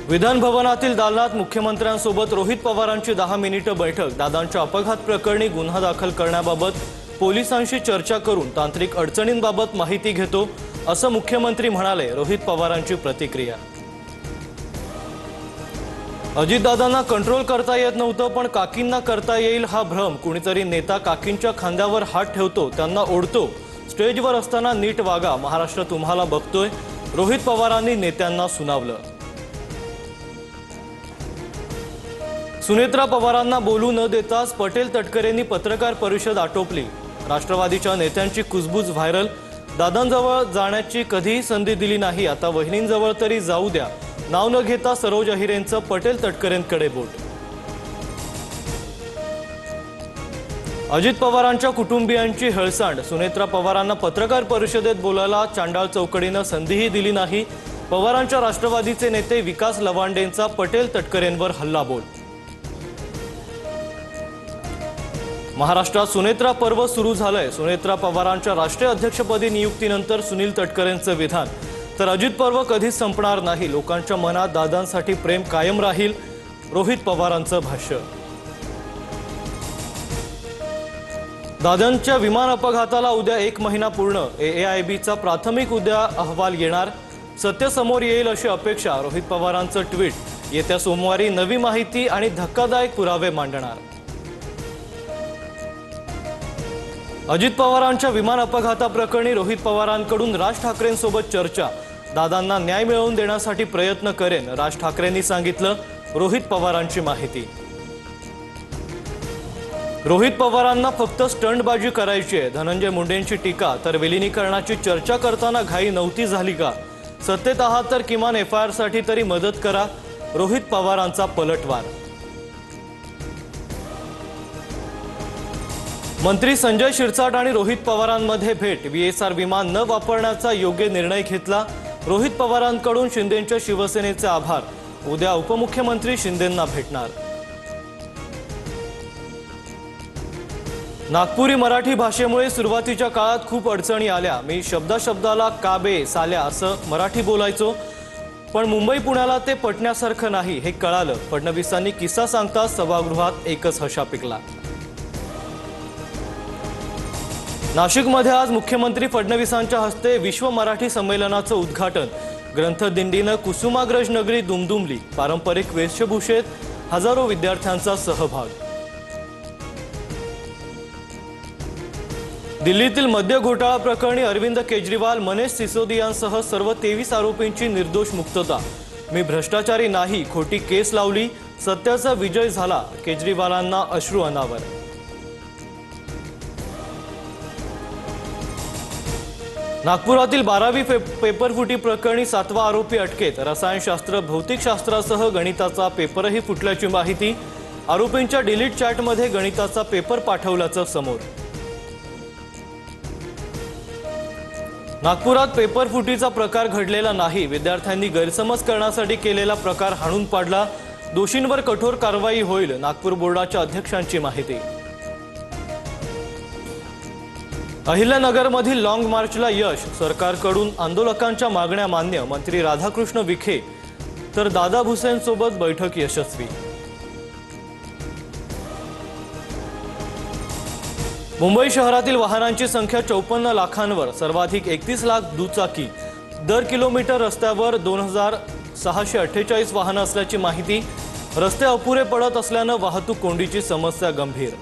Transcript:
विधान भवनातील दालनात मुख्यमंत्र्यांसोबत रोहित पवारांची 10 मिनिटे बैठक। दादांच्या अपघात प्रकरणी गुन्हा दाखल करण्याबाबत पोलिसांशी चर्चा करून तांत्रिक अडचणींबाबत माहिती घेतो असं मुख्यमंत्री म्हणाले। रोहित पवारांची प्रतिक्रिया। अजितदादांना कंट्रोल करता येत नव्हतं, पण काकींना करता येईल हा भ्रम। कुणीतरी नेता काकींच्या खांद्यावर हात ठेवतो, त्यांना ओढतो। स्टेजवर असताना नीट वागा, महाराष्ट्र तुम्हाला बघतोय, रोहित पवारांनी नेत्यांना सुनावलं। सुनेत्रा पवारांना बोलू न देताच पटेल तटकरेंनी पत्रकार परिषद आटोपली। राष्ट्रवादीच्या नेत्यांची कुजबूज व्हायरल। दादांजवळ जाण्याची कधीही संधी दिली नाही, आता वहिनींजवळ तरी जाऊ द्या। नाव न घेता सरोज अहिरेंचं पटेल तटकरेंकडे बोट। अजित पवारांच्या कुटुंबियांची हळसांड। सुनेत्रा पवारांना पत्रकार परिषदेत बोलायला चांडाळ चौकडीनं संधीही दिली नाही। पवारांच्या राष्ट्रवादीचे नेते विकास लवांडेंचा पटेल तटकरेंवर हल्लाबोल। महाराष्ट्रात सुनेत्रा पर्व सुरू झालंय। सुनेत्रा पवारांच्या राष्ट्रीय अध्यक्षपदी नियुक्तीनंतर सुनील तटकरेंचं विधान, तर अजित पर्व कधीच संपणार नाही, लोकांच्या मनात दादांसाठी प्रेम कायम राहील, रोहित पवारांचं भाष्य। दादांच्या विमान अपघाताला उद्या 1 महिना पूर्ण। AAIBचा प्राथमिक उद्या अहवाल येणार, सत्य समोर येईल अशी अपेक्षा। रोहित पवारांचं ट्विट, येत्या सोमवारी नवी माहिती आणि धक्कादायक पुरावे मांडणार। अजित पवारांच्या विमान अपघाताप्रकरणी रोहित पवारांकडून राज ठाकरेंसोबत चर्चा। दादांना न्याय मिळवून देण्यासाठी प्रयत्न करेन, राज ठाकरेंनी सांगितलं। रोहित पवारांची माहिती। रोहित पवारांना फक्त स्टंटबाजी करायची आहे, धनंजय मुंडेंची टीका। तर विलिनीकरणाची चर्चा करताना घाई नव्हती झाली का? सत्तेत आहात तर किमान FIR साठी तरी मदत करा, रोहित पवारांचा पलटवार। मंत्री संजय शिरसाट आणि रोहित पवारांमध्ये भेट। VSR विमान न वापरण्याचा योग्य निर्णय घेतला। रोहित पवारांकडून शिंदेंच्या शिवसेनेचे आभार। उद्या उपमुख्यमंत्री शिंदेंना भेटणार। नागपुरी मराठी भाषेमुळे सुरुवातीच्या काळात खूप अडचणी आल्या। मी शब्दाला का बे साल्या असं मराठी बोलायचो, पण मुंबई पुण्याला ते पटण्यासारखं नाही हे कळालं। फडणवीसांनी किस्सा सांगताच सभागृहात एकच हशा पिकला। नाशिकमध्ये आज मुख्यमंत्री फडणवीसांच्या हस्ते विश्व मराठी संमेलनाचं उद्घाटन। ग्रंथदिंडीनं कुसुमाग्रज नगरी दुमदुमली। पारंपरिक वेशभूषेत हजारो विद्यार्थ्यांचा सहभाग। दिल्लीतील मद्य घोटाळा प्रकरणी अरविंद केजरीवाल, मनीष सिसोदियांसह सर्व 23 आरोपींची निर्दोष मुक्तता। मी भ्रष्टाचारी नाही, खोटी केस लावली, सत्याचा विजय झाला, केजरीवालांना अश्रू अनावर। नागपुरातील 12वी पेपरफुटी प्रकरणी 7वा आरोपी अटकेत। रसायनशास्त्र, भौतिकशास्त्रासह गणिताचा पेपरही फुटल्याची माहिती। आरोपींच्या डिलीट चॅटमध्ये गणिताचा पेपर पाठवल्याचं समोर। नागपुरात पेपरफुटीचा प्रकार घडलेला नाही, विद्यार्थ्यांनी गैरसमज करण्यासाठी केलेला प्रकार हाणून पाडला। दोषींवर कठोर कारवाई होईल, नागपूर बोर्डाच्या अध्यक्षांची माहिती। अहिल्यानगरमधील लॉंग मार्चला यश। सरकारकडून आंदोलकांच्या मागण्या मान्य। मंत्री राधाकृष्ण विखे तर दादा भुसेंसोबत बैठक यशस्वी। मुंबई शहरातील वाहनांची संख्या 54 लाखांवर, सर्वाधिक 31 लाख दुचाकी। दर किलोमीटर रस्त्यावर 2648 वाहनं असल्याची माहिती। रस्ते अपुरे पडत असल्यानं वाहतूक कोंडीची समस्या गंभीर।